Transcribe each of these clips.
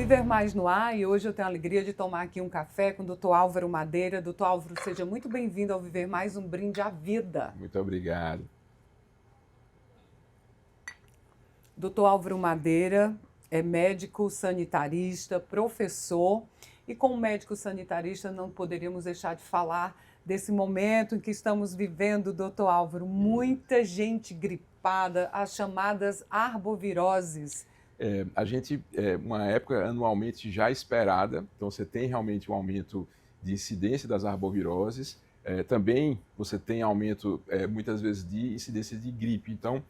Viver Mais no ar, e hoje eu tenho a alegria de tomar aqui um café com o Dr. Álvaro Madeira. Dr. Álvaro, seja muito bem-vindo ao Viver Mais, um brinde à vida. Muito obrigado. Dr. Álvaro Madeira é médico sanitarista, professor, e como médico sanitarista não poderíamos deixar de falar desse momento em que estamos vivendo, Dr. Álvaro. Muita gente gripada, as chamadas arboviroses. Uma época anualmente já esperada, então você tem realmente um aumento de incidência das arboviroses, também você tem aumento, muitas vezes, de incidência de gripe. Então,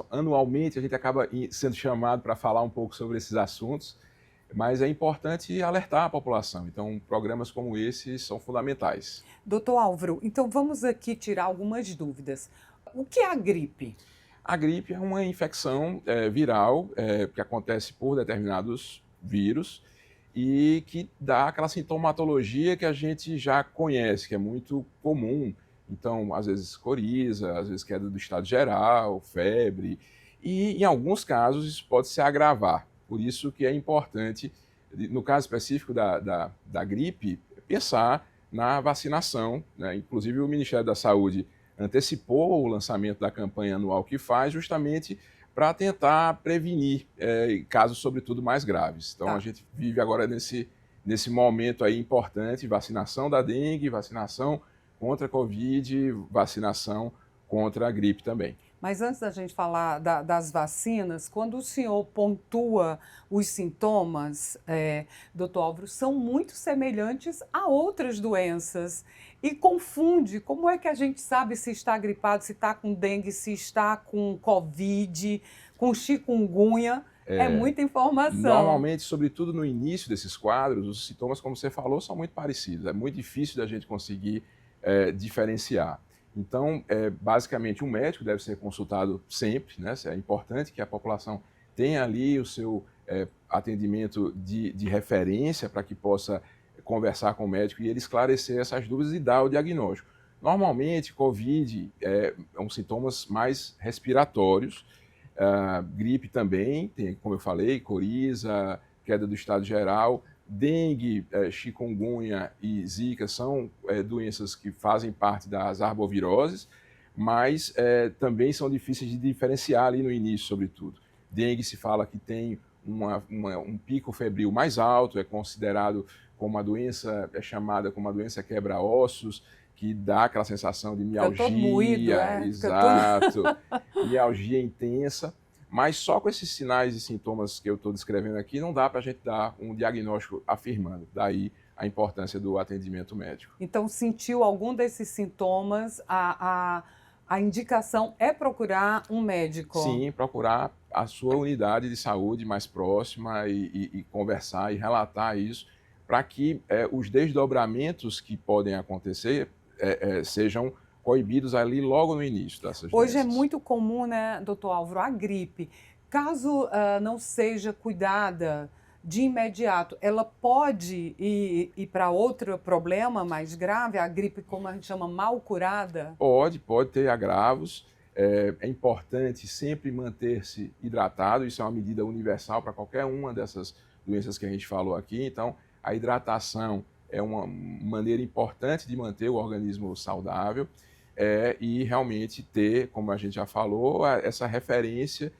anualmente a gente acaba sendo chamado para falar um pouco sobre esses assuntos, mas é importante alertar a população. Então, programas como esse são fundamentais. Dr. Álvaro, então vamos aqui tirar algumas dúvidas. O que é a gripe? A gripe é uma infecção viral que acontece por determinados vírus e que dá aquela sintomatologia que a gente já conhece, que é muito comum. Então, às vezes coriza, às vezes queda do estado geral, febre, e em alguns casos isso pode se agravar. Por isso que é importante, no caso específico da gripe, pensar na vacinação, né? Inclusive o Ministério da Saúde antecipou o lançamento da campanha anual que faz justamente para tentar prevenir casos, sobretudo, mais graves. Então, a gente vive agora nesse momento aí importante, vacinação da dengue, vacinação contra a Covid, vacinação contra a gripe também. Mas antes da gente falar das vacinas, quando o senhor pontua os sintomas, doutor Álvaro, são muito semelhantes a outras doenças e confunde. Como é que a gente sabe se está gripado, se está com dengue, se está com Covid, com chikungunya? É muita informação. Normalmente, sobretudo no início desses quadros, os sintomas, como você falou, são muito parecidos. É muito difícil da gente conseguir diferenciar. Então, basicamente, o médico deve ser consultado sempre, né? É importante que a população tenha ali o seu atendimento de referência para que possa conversar com o médico e ele esclarecer essas dúvidas e dar o diagnóstico. Normalmente, Covid são sintomas mais respiratórios, gripe também, tem, como eu falei, coriza, queda do estado geral. Dengue, chikungunya e zika são doenças que fazem parte das arboviroses, mas também são difíceis de diferenciar ali no início, sobretudo. Dengue se fala que tem um pico febril mais alto, é considerado como uma doença, é chamada como uma doença quebra-ossos, que dá aquela sensação de mialgia, todo moído, exato, mialgia intensa. Mas só com esses sinais e sintomas que eu estou descrevendo aqui, não dá para a gente dar um diagnóstico afirmando. Daí a importância do atendimento médico. Então, sentiu algum desses sintomas, a indicação é procurar um médico? Sim, procurar a sua unidade de saúde mais próxima e conversar e relatar isso, para que os desdobramentos que podem acontecer sejam coibidos ali logo no início dessas doenças. Hoje é muito comum, né, doutor Álvaro, a gripe. Caso não seja cuidada de imediato, ela pode ir para outro problema mais grave, a gripe, como a gente chama, mal curada? Pode ter agravos. É importante sempre manter-se hidratado, isso é uma medida universal para qualquer uma dessas doenças que a gente falou aqui. Então, a hidratação é uma maneira importante de manter o organismo saudável. E realmente ter, como a gente já falou, essa referência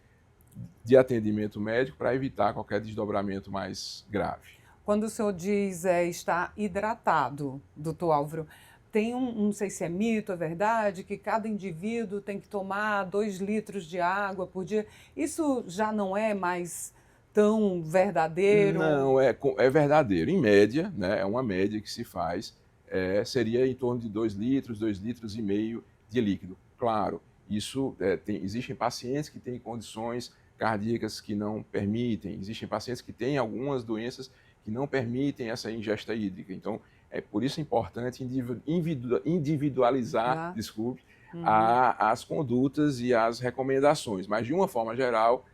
de atendimento médico para evitar qualquer desdobramento mais grave. Quando o senhor diz estar hidratado, doutor Álvaro, tem não sei se é mito, é verdade, que cada indivíduo tem que tomar 2 litros de água por dia. Isso já não é mais tão verdadeiro? Não, é verdadeiro. Em média, né, é uma média que se faz, seria em torno de 2 litros, 2,5 litros de líquido. Claro, isso existem pacientes que têm condições cardíacas que não permitem, existem pacientes que têm algumas doenças que não permitem essa ingesta hídrica. Então, é por isso importante individualizar, as condutas e as recomendações. Mas, de uma forma geral,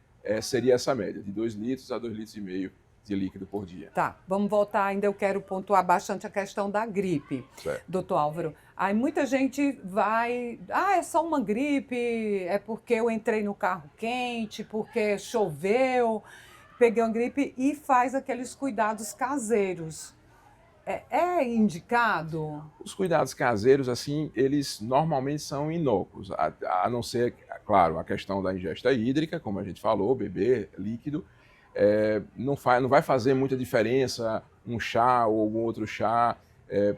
seria essa média, de 2 litros a 2,5 litros de líquido por dia. Tá, vamos voltar, ainda eu quero pontuar bastante a questão da gripe, doutor Álvaro. Aí muita gente vai, é só uma gripe, é porque eu entrei no carro quente, porque choveu. peguei uma gripe e faz aqueles cuidados caseiros. É indicado? Os cuidados caseiros, assim, eles normalmente são inócuos, a não ser, claro, a questão da ingesta hídrica, como a gente falou, beber líquido, não vai fazer muita diferença um chá ou algum outro chá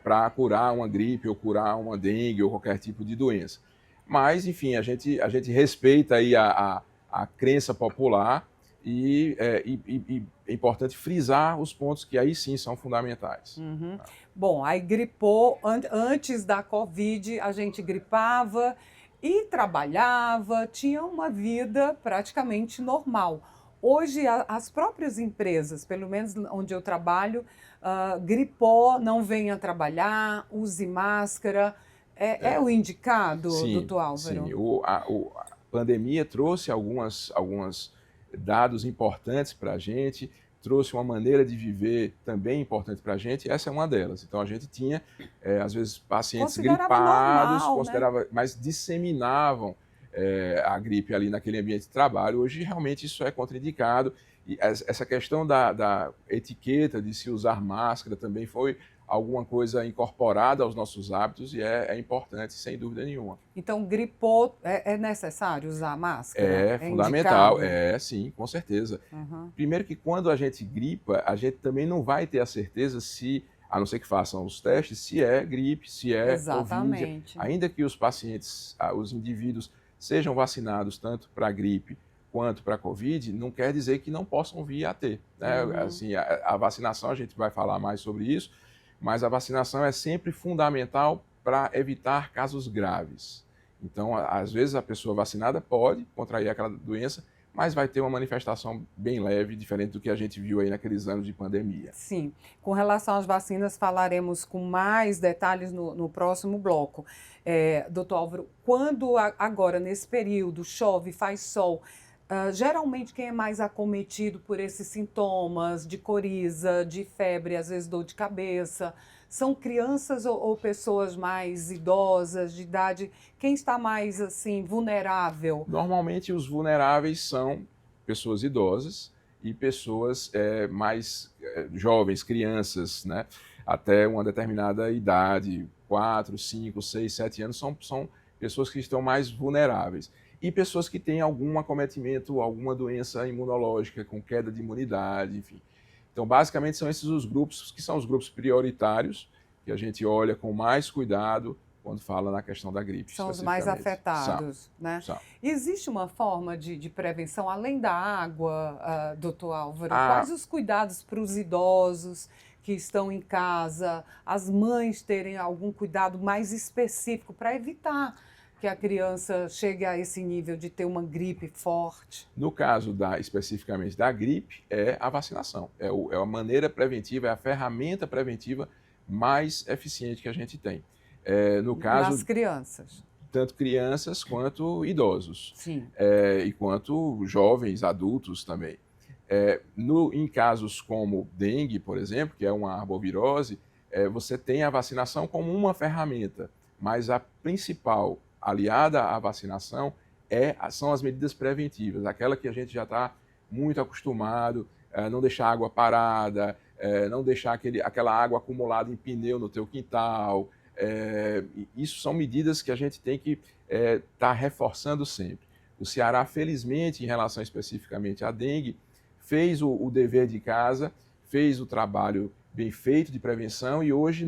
para curar uma gripe ou curar uma dengue ou qualquer tipo de doença. Mas, enfim, a gente respeita aí a crença popular e é importante frisar os pontos que aí sim são fundamentais. Uhum. Bom, aí gripou, antes da Covid, a gente gripava e trabalhava, tinha uma vida praticamente normal. Hoje, as próprias empresas, pelo menos onde eu trabalho, gripou, não venha trabalhar, use máscara. É o indicado, Sim, doutor Álvaro? sim. A pandemia trouxe alguns dados importantes para a gente, trouxe uma maneira de viver também importante para a gente, e essa é uma delas. Então, a gente tinha, às vezes, pacientes gripados, normal, né? mas disseminavam a gripe ali naquele ambiente de trabalho. Hoje, realmente, isso é contraindicado. E essa questão da etiqueta de se usar máscara também foi alguma coisa incorporada aos nossos hábitos e é importante, sem dúvida nenhuma. Então, gripou, é necessário usar máscara? É fundamental, indicado? Sim, com certeza. Uhum. Primeiro que quando a gente gripa, a gente também não vai ter a certeza se, a não ser que façam os testes, se é gripe, se é Exatamente. Covid. Ainda que os pacientes, os indivíduos sejam vacinados tanto para gripe quanto para Covid, não quer dizer que não possam vir a ter, né? Uhum. Assim, a vacinação, a gente vai falar mais sobre isso, mas a vacinação é sempre fundamental para evitar casos graves. Então, às vezes, a pessoa vacinada pode contrair aquela doença, mas vai ter uma manifestação bem leve, diferente do que a gente viu aí naqueles anos de pandemia. Sim. Com relação às vacinas, falaremos com mais detalhes no próximo bloco. Doutor Álvaro, quando agora, nesse período, chove, faz sol, geralmente quem é mais acometido por esses sintomas de coriza, de febre, às vezes dor de cabeça, são crianças ou pessoas mais idosas, de idade? Quem está mais assim vulnerável? Normalmente os vulneráveis são pessoas idosas e pessoas mais jovens, crianças, né? Até uma determinada idade, 4, 5, 6, 7 anos, são pessoas que estão mais vulneráveis. E pessoas que têm algum acometimento, alguma doença imunológica, com queda de imunidade, enfim. Então, basicamente, são esses os grupos, que são os grupos prioritários, que a gente olha com mais cuidado quando fala na questão da gripe. São os mais afetados, né? São. Existe uma forma de prevenção, além da água, doutor Álvaro? Quais os cuidados para os idosos que estão em casa, as mães terem algum cuidado mais específico para evitar que a criança chegue a esse nível de ter uma gripe forte? No caso especificamente da gripe, é a vacinação. É a maneira preventiva, é a ferramenta preventiva mais eficiente que a gente tem. No caso, das crianças. Tanto crianças quanto idosos. Sim. E quanto jovens, adultos também. Em casos como dengue, por exemplo, que é uma arbovirose, você tem a vacinação como uma ferramenta, mas a principal aliada à vacinação são as medidas preventivas, aquela que a gente já está muito acostumado, não deixar água parada, não deixar aquela água acumulada em pneu no teu quintal. Isso são medidas que a gente tem que estar reforçando sempre. O Ceará, felizmente, em relação especificamente à dengue, fez o dever de casa, fez o trabalho bem feito de prevenção e hoje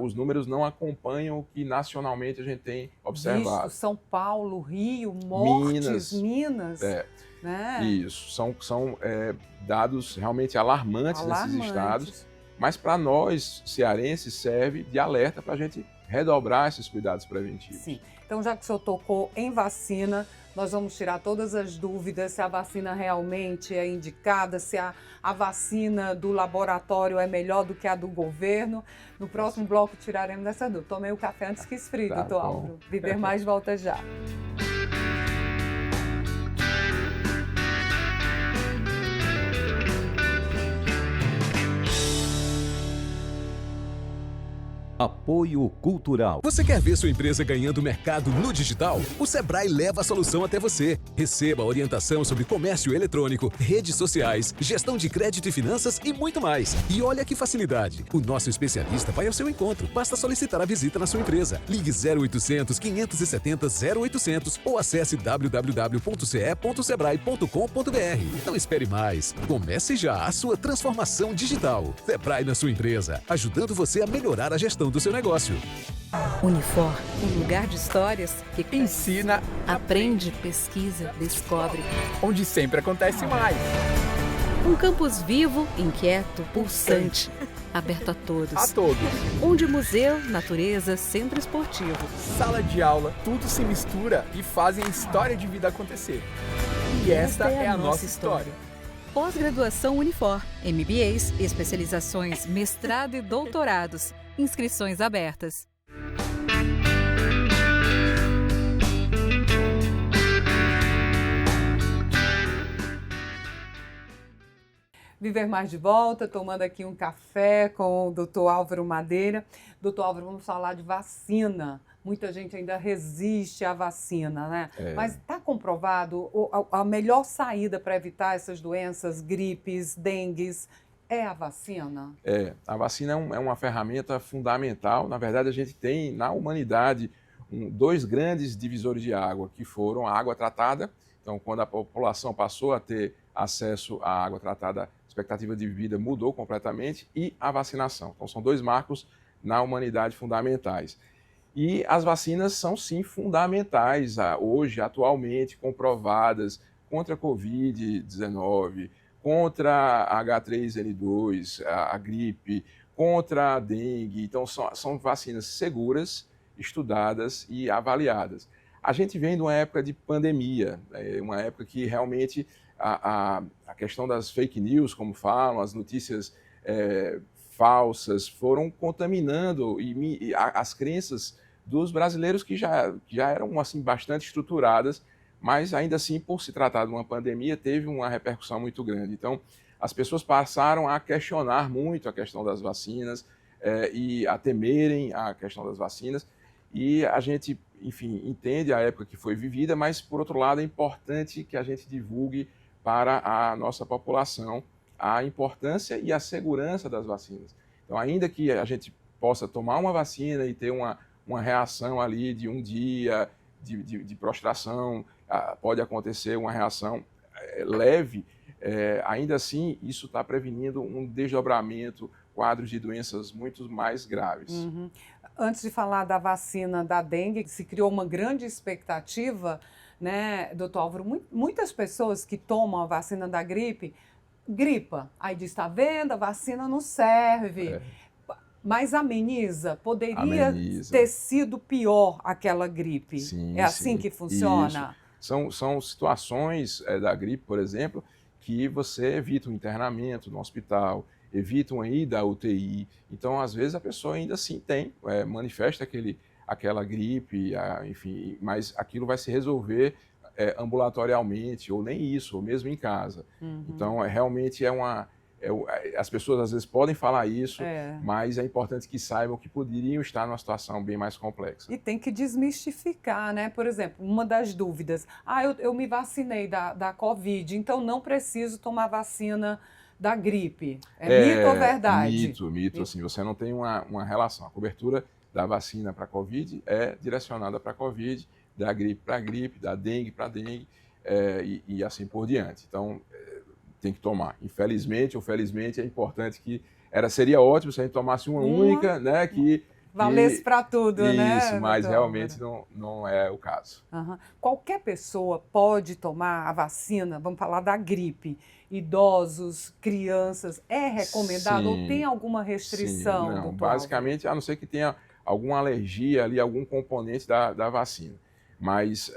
os números não acompanham o que nacionalmente a gente tem observado. Visto São Paulo, Rio, mortes, Minas. Né? Isso, são dados realmente alarmantes nesses estados, mas para nós, cearenses, serve de alerta para a gente redobrar esses cuidados preventivos. Sim. Então, já que o senhor tocou em vacina, nós vamos tirar todas as dúvidas se a vacina realmente é indicada, se a vacina do laboratório é melhor do que a do governo. No próximo bloco tiraremos essa dúvida. Tomei o café antes que esfrie, doutor Álvaro. Viver Mais volta já. Apoio Cultural. Você quer ver sua empresa ganhando mercado no digital? O Sebrae leva a solução até você. Receba orientação sobre comércio eletrônico, redes sociais, gestão de crédito e finanças e muito mais. E olha que facilidade. O nosso especialista vai ao seu encontro. Basta solicitar a visita na sua empresa. Ligue 0800 570 0800 ou acesse www.ce.sebrae.com.br. Não espere mais. Comece já a sua transformação digital. Sebrae na sua empresa, ajudando você a melhorar a gestão do seu negócio. Unifor, um lugar de histórias que ensina, aprende, pesquisa, descobre. Onde sempre acontece mais. Um campus vivo, inquieto, pulsante, aberto a todos. A todos. Onde museu, natureza, centro esportivo, sala de aula, tudo se mistura e fazem a história de vida acontecer. E esta é a nossa história. Pós-graduação Unifor, MBAs, especializações, mestrado e doutorados. Inscrições abertas. Viver Mais de volta, tomando aqui um café com o Dr. Álvaro Madeira. Dr. Álvaro, vamos falar de vacina. Muita gente ainda resiste à vacina, né? Mas está comprovado a melhor saída para evitar essas doenças, gripes, dengues, é a vacina? A vacina é uma ferramenta fundamental. Na verdade, a gente tem na humanidade dois grandes divisores de água, que foram a água tratada. Então, quando a população passou a ter acesso à água tratada, a expectativa de vida mudou completamente, e a vacinação. Então, são dois marcos na humanidade fundamentais. E as vacinas são, sim, fundamentais hoje, atualmente, comprovadas contra a Covid-19, contra a H3N2, a gripe, contra a dengue. Então, são vacinas seguras, estudadas e avaliadas. A gente vem de uma época de pandemia, uma época que realmente a questão das fake news, como falam, as notícias falsas, foram contaminando as crenças dos brasileiros que já eram assim, bastante estruturadas, mas ainda assim, por se tratar de uma pandemia, teve uma repercussão muito grande. Então, as pessoas passaram a questionar muito a questão das vacinas e a temerem a questão das vacinas. E a gente, enfim, entende a época que foi vivida, mas, por outro lado, é importante que a gente divulgue para a nossa população a importância e a segurança das vacinas. Então, ainda que a gente possa tomar uma vacina e ter uma reação ali de um dia de prostração, pode acontecer uma reação leve, ainda assim isso está prevenindo um desdobramento, quadros de doenças muito mais graves. Uhum. Antes de falar da vacina da dengue, se criou uma grande expectativa, né, doutor Álvaro? Muitas pessoas que tomam a vacina da gripe, gripa, aí diz, está vendo, a vacina não serve. Mas poderia ter sido pior aquela gripe. Sim, é assim que funciona? São situações da gripe, por exemplo, que você evita um internamento no hospital, evita uma ida à UTI. Então, às vezes, a pessoa ainda assim manifesta aquela gripe, enfim, mas aquilo vai se resolver ambulatorialmente, ou nem isso, ou mesmo em casa. Uhum. Então, realmente as pessoas às vezes podem falar isso, mas é importante que saibam que poderiam estar numa situação bem mais complexa. E tem que desmistificar, né? Por exemplo, uma das dúvidas, eu me vacinei da Covid, então não preciso tomar vacina da gripe. Mito ou verdade? Mito. Assim, você não tem uma relação. A cobertura da vacina para a Covid é direcionada para a Covid, da gripe para a gripe, da dengue para a dengue, e assim por diante. Então, tem que tomar. Infelizmente ou felizmente, é importante que... Seria ótimo se a gente tomasse uma única, né? Que valesse para tudo, né? Isso, mas realmente não é o caso. Uhum. Qualquer pessoa pode tomar a vacina, vamos falar da gripe, idosos, crianças, é recomendado? Sim, ou tem alguma restrição? Sim. Não, basicamente, a não ser que tenha alguma alergia ali, algum componente da vacina. Mas,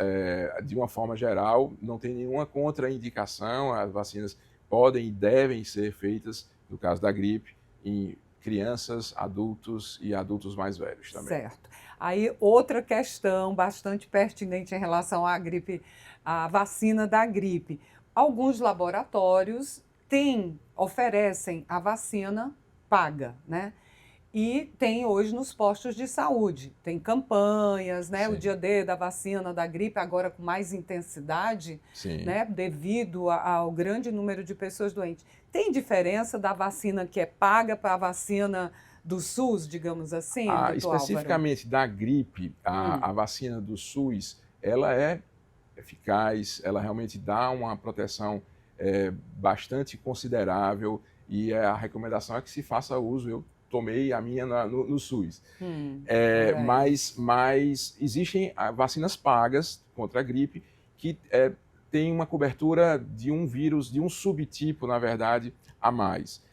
de uma forma geral, não tem nenhuma contraindicação. As vacinas podem e devem ser feitas, no caso da gripe, em crianças, adultos e adultos mais velhos também. Certo. Aí, outra questão bastante pertinente em relação à gripe, à vacina da gripe. Alguns laboratórios oferecem a vacina paga, né? E tem hoje nos postos de saúde, tem campanhas, né? Sim. O dia D da vacina da gripe, agora com mais intensidade, Sim. né? Devido ao grande número de pessoas doentes. Tem diferença da vacina que é paga para a vacina do SUS, digamos assim, doutor Especificamente da gripe, a vacina do SUS, ela é eficaz, ela realmente dá uma proteção bastante considerável e a recomendação é que se faça uso. Eu tomei a minha no SUS. Mas existem vacinas pagas contra a gripe que tem uma cobertura de um vírus, de um subtipo, na verdade, a mais.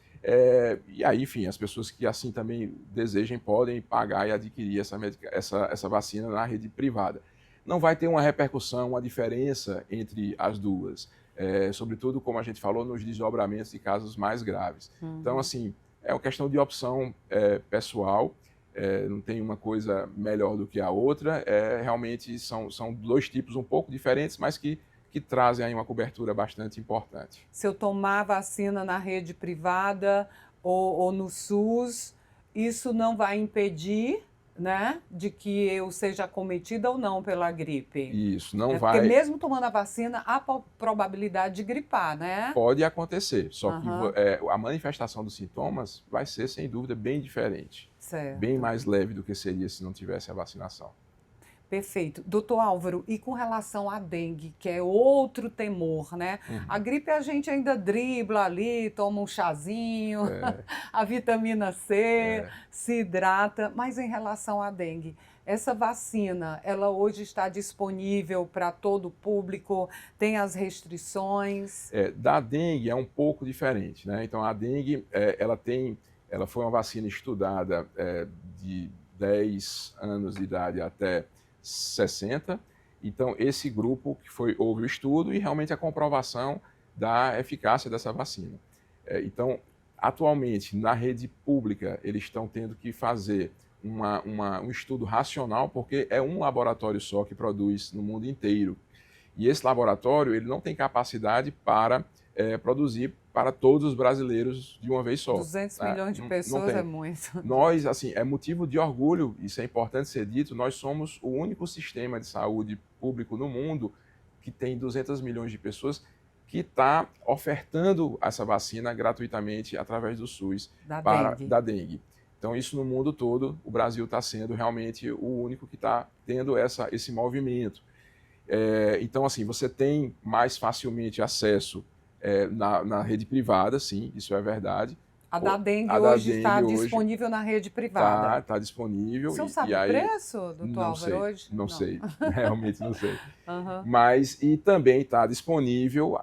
E aí, enfim, as pessoas que assim também desejem podem pagar e adquirir essa vacina na rede privada. Não vai ter uma repercussão, uma diferença entre as duas, sobretudo, como a gente falou, nos desdobramentos de casos mais graves. Então, assim, é uma questão de opção pessoal, não tem uma coisa melhor do que a outra, realmente são dois tipos um pouco diferentes, mas que trazem aí uma cobertura bastante importante. Se eu tomar vacina na rede privada ou no SUS, isso não vai impedir, né, de que eu seja acometida ou não pela gripe? Isso, não Porque vai... mesmo tomando a vacina, há probabilidade de gripar, né? Pode acontecer, só que a manifestação dos sintomas vai ser, sem dúvida, bem diferente. Certo. Bem mais leve do que seria se não tivesse a vacinação. Perfeito. Doutor Álvaro, e com relação à dengue, que é outro temor, né? A gripe a gente ainda dribla ali, toma um chazinho, a vitamina C, se hidrata, mas em relação à dengue, essa vacina, ela hoje está disponível para todo o público? Tem as restrições? Da dengue é um pouco diferente, né? Então, a dengue, ela foi uma vacina estudada de 10 anos de idade até 60. Então, esse grupo houve o estudo e realmente a comprovação da eficácia dessa vacina. Então, atualmente, na rede pública, eles estão tendo que fazer um estudo racional, porque é um laboratório só que produz no mundo inteiro. E esse laboratório ele não tem capacidade para produzir para todos os brasileiros de uma vez só. 200 milhões de pessoas é muito. Nós, assim, é motivo de orgulho, isso é importante ser dito, nós somos o único sistema de saúde público no mundo que tem 200 milhões de pessoas que está ofertando essa vacina gratuitamente através do SUS da dengue. Então, isso no mundo todo, o Brasil está sendo realmente o único que está tendo esse movimento. Então, assim, você tem mais facilmente acesso na rede privada, sim, isso é verdade. A da dengue hoje está disponível na rede privada? Está disponível. O senhor sabe o preço, doutor Álvaro, hoje? Não sei, realmente não sei. Mas, e também está disponível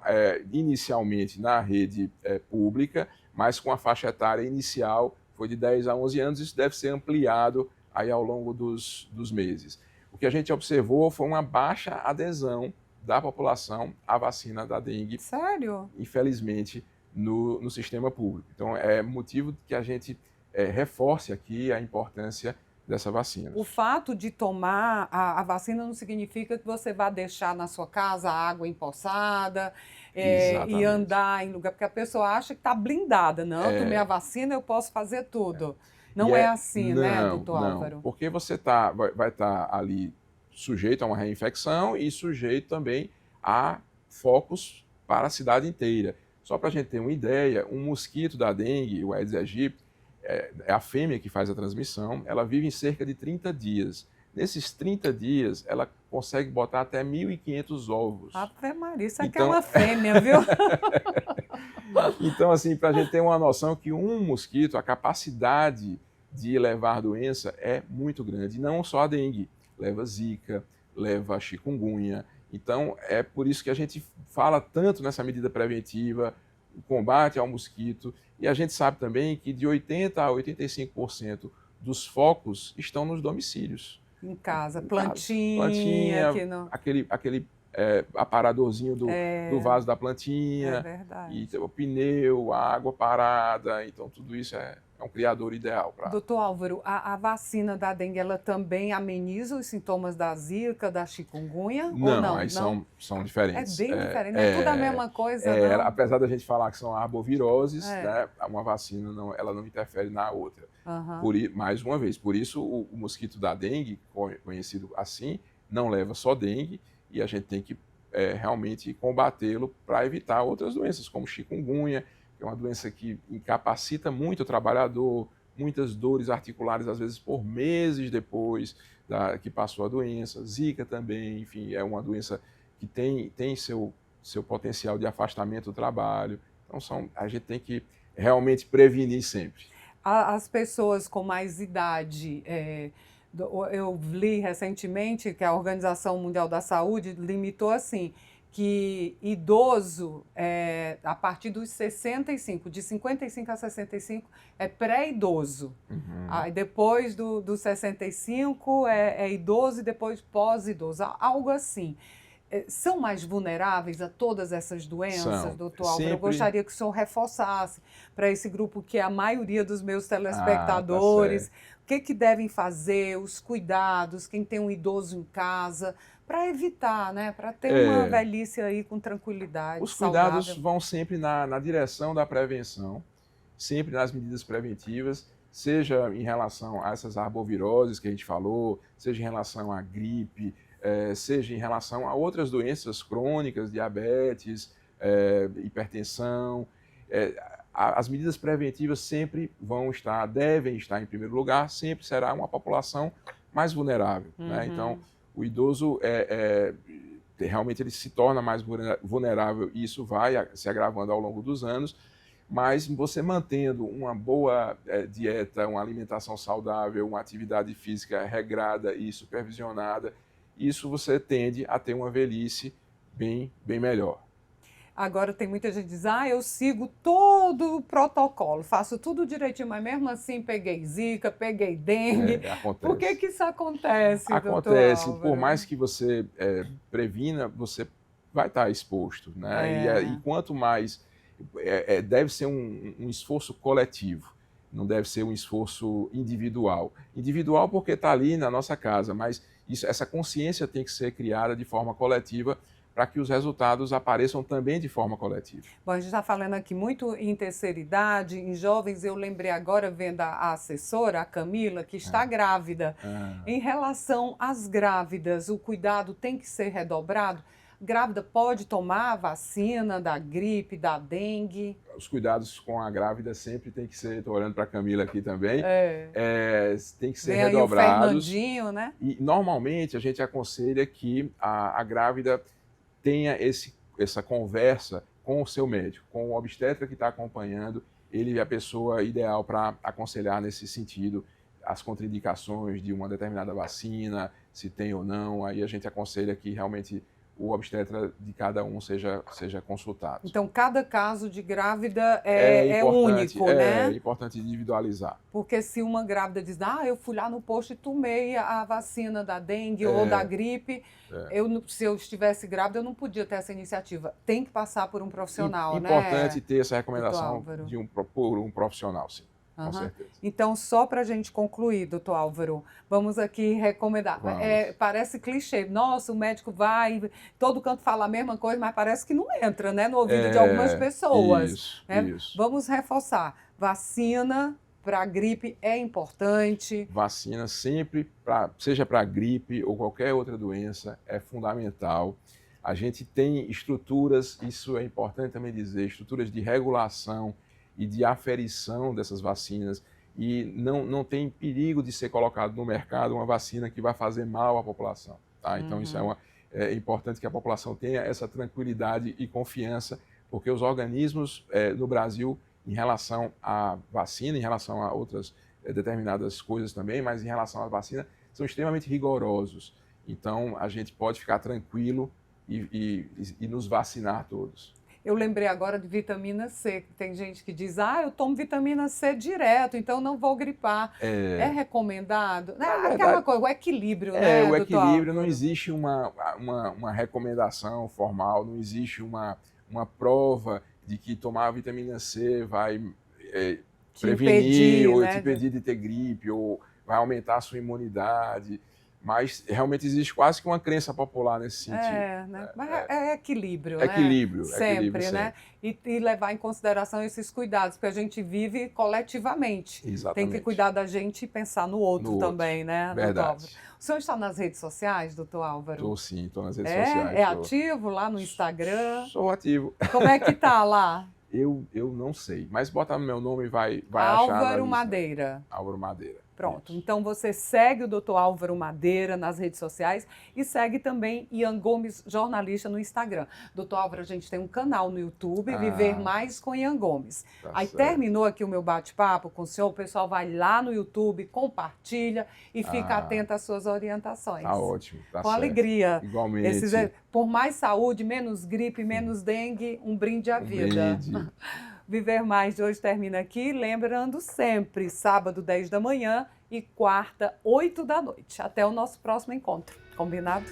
inicialmente na rede pública, mas com a faixa etária inicial foi de 10 a 11 anos, isso deve ser ampliado aí ao longo dos meses. O que a gente observou foi uma baixa adesão da população à vacina da dengue. Sério? Infelizmente, no sistema público. Então, é motivo que a gente reforce aqui a importância dessa vacina. O fato de tomar a vacina não significa que você vai deixar na sua casa a água empoçada e andar em lugar, porque a pessoa acha que está blindada. Não, tomei a vacina, eu posso fazer tudo. Não é assim, né, doutor Álvaro? Porque você vai estar ali sujeito a uma reinfecção e sujeito também a focos para a cidade inteira. Só para a gente ter uma ideia, um mosquito da dengue, o Aedes aegypti, é a fêmea que faz a transmissão, ela vive em cerca de 30 dias. Nesses 30 dias, ela consegue botar até 1.500 ovos. Ave Maria, isso aqui é uma fêmea, viu? Então, assim, para a gente ter uma noção que um mosquito, a capacidade de levar doença é muito grande. E não só a dengue, leva zika, leva chikungunya. Então, é por isso que a gente fala tanto nessa medida preventiva, o combate ao mosquito, e a gente sabe também que de 80% a 85% dos focos estão nos domicílios. Em casa, plantinha aquele aparadorzinho do vaso da plantinha, é verdade. E o pneu, a água parada, então tudo isso um criador ideal para... Doutor Álvaro, a vacina da dengue, ela também ameniza os sintomas da zika, da chikungunya? Não, ou não? aí são diferentes. É bem diferente, não é tudo a mesma coisa, não? Apesar da gente falar que são arboviroses, É. né, uma vacina ela não interfere na outra. Aham. Mais uma vez, por isso o mosquito da dengue, conhecido assim, não leva só dengue e a gente tem que realmente combatê-lo para evitar outras doenças, como chikungunya, que é uma doença que incapacita muito o trabalhador, muitas dores articulares, às vezes por meses depois que passou a doença. Zika também, enfim, é uma doença que tem seu potencial de afastamento do trabalho. Então, a gente tem que realmente prevenir sempre. As pessoas com mais idade, eu li recentemente que a Organização Mundial da Saúde limitou assim, que idoso, a partir dos 65, de 55 a 65, é pré-idoso. Uhum. Aí depois do 65 é idoso e depois pós-idoso, algo assim. São mais vulneráveis a todas essas doenças, São. doutor Álvaro? Sempre... Eu gostaria que o senhor reforçasse para esse grupo que é a maioria dos meus telespectadores. Tá certo. O que devem fazer, os cuidados, quem tem um idoso em casa, para evitar, né? Para ter uma velhice aí com tranquilidade, Os cuidados saudável. vão sempre na direção da prevenção, sempre nas medidas preventivas, seja em relação a essas arboviroses que a gente falou, seja em relação à gripe, seja em relação a outras doenças crônicas, diabetes, hipertensão. As medidas preventivas sempre devem estar em primeiro lugar, sempre será uma população mais vulnerável. Uhum. Né? Então, o idoso realmente ele se torna mais vulnerável e isso vai se agravando ao longo dos anos, mas você mantendo uma boa dieta, uma alimentação saudável, uma atividade física regrada e supervisionada, isso você tende a ter uma velhice bem melhor. Agora tem muita gente que diz, eu sigo todo o protocolo, faço tudo direitinho, mas mesmo assim peguei zika, peguei dengue. Acontece. Por que isso acontece, Acontece, doutor por Álvaro? mais que você previna, você vai estar exposto, né? E quanto mais... deve ser um esforço coletivo, não deve ser um esforço individual. Individual porque está ali na nossa casa, mas essa consciência tem que ser criada de forma coletiva para que os resultados apareçam também de forma coletiva. Bom, a gente está falando aqui muito em terceira idade, em jovens. Eu lembrei agora, vendo a assessora, a Camila, que está grávida. Em relação às grávidas, o cuidado tem que ser redobrado? Grávida pode tomar a vacina da gripe, da dengue? Os cuidados com a grávida sempre tem que ser, estou olhando para a Camila aqui também, tem que ser Vem redobrados. Aí o Fernandinho, né? E normalmente a gente aconselha que a grávida tenha essa conversa com o seu médico, com o obstetra que está acompanhando, ele é a pessoa ideal para aconselhar nesse sentido as contraindicações de uma determinada vacina, se tem ou não, aí a gente aconselha que realmente o obstetra de cada um seja consultado. Então, cada caso de grávida é único, né? É importante individualizar. Porque se uma grávida diz, eu fui lá no posto e tomei a vacina da dengue ou da gripe, se eu estivesse grávida, eu não podia ter essa iniciativa. Tem que passar por um profissional, né? Importante ter essa recomendação por um profissional, sim. Com certeza. Então, só para a gente concluir, doutor Álvaro, vamos aqui recomendar. Parece clichê. Nossa, o médico vai, todo canto fala a mesma coisa, mas parece que não entra, né, no ouvido de algumas pessoas. Isso. Vamos reforçar. Vacina para gripe é importante. Vacina sempre, seja para gripe ou qualquer outra doença, é fundamental. A gente tem estruturas, isso é importante também dizer, estruturas de regulação e de aferição dessas vacinas, e não tem perigo de ser colocado no mercado uma vacina que vai fazer mal à população. Tá? Então, isso é importante que a população tenha essa tranquilidade e confiança, porque os organismos no Brasil, em relação à vacina, em relação a outras determinadas coisas também, mas em relação à vacina, são extremamente rigorosos. Então, a gente pode ficar tranquilo e nos vacinar todos. Eu lembrei agora de vitamina C. Tem gente que diz, eu tomo vitamina C direto, então não vou gripar. É recomendado? Aquela coisa, o equilíbrio, né, o equilíbrio, doutor? não existe uma recomendação formal, não existe uma prova de que tomar vitamina C vai prevenir, ou né, te impedir de ter gripe, ou vai aumentar a sua imunidade. Mas realmente existe quase que uma crença popular nesse sentido. Né? Mas é equilíbrio, Equilíbrio, né? Sempre, equilíbrio né? E levar em consideração esses cuidados, porque a gente vive coletivamente. Exatamente. Tem que cuidar da gente e pensar no outro também, né, doutor Álvaro? O senhor está nas redes sociais, doutor Álvaro? Estou sim, estou nas redes sociais. É ativo lá no Instagram? Sou ativo. Como é que tá lá? Eu não sei, mas bota meu nome e vai achar. Álvaro Madeira. Álvaro Madeira. Pronto, Isso. então você segue o Dr. Álvaro Madeira nas redes sociais e segue também Ian Gomes, jornalista, no Instagram. Dr. Álvaro, a gente tem um canal no YouTube, Viver Mais com Ian Gomes. Tá Aí certo. terminou aqui o meu bate-papo com o senhor, o pessoal vai lá no YouTube, compartilha e fica atento às suas orientações. Tá ótimo, tá com certo. alegria. Igualmente. Por mais saúde, menos gripe, menos dengue, um brinde à vida. Brinde. Viver Mais de hoje termina aqui, lembrando sempre, sábado, 10 da manhã e quarta, 8 da noite. Até o nosso próximo encontro. Combinado?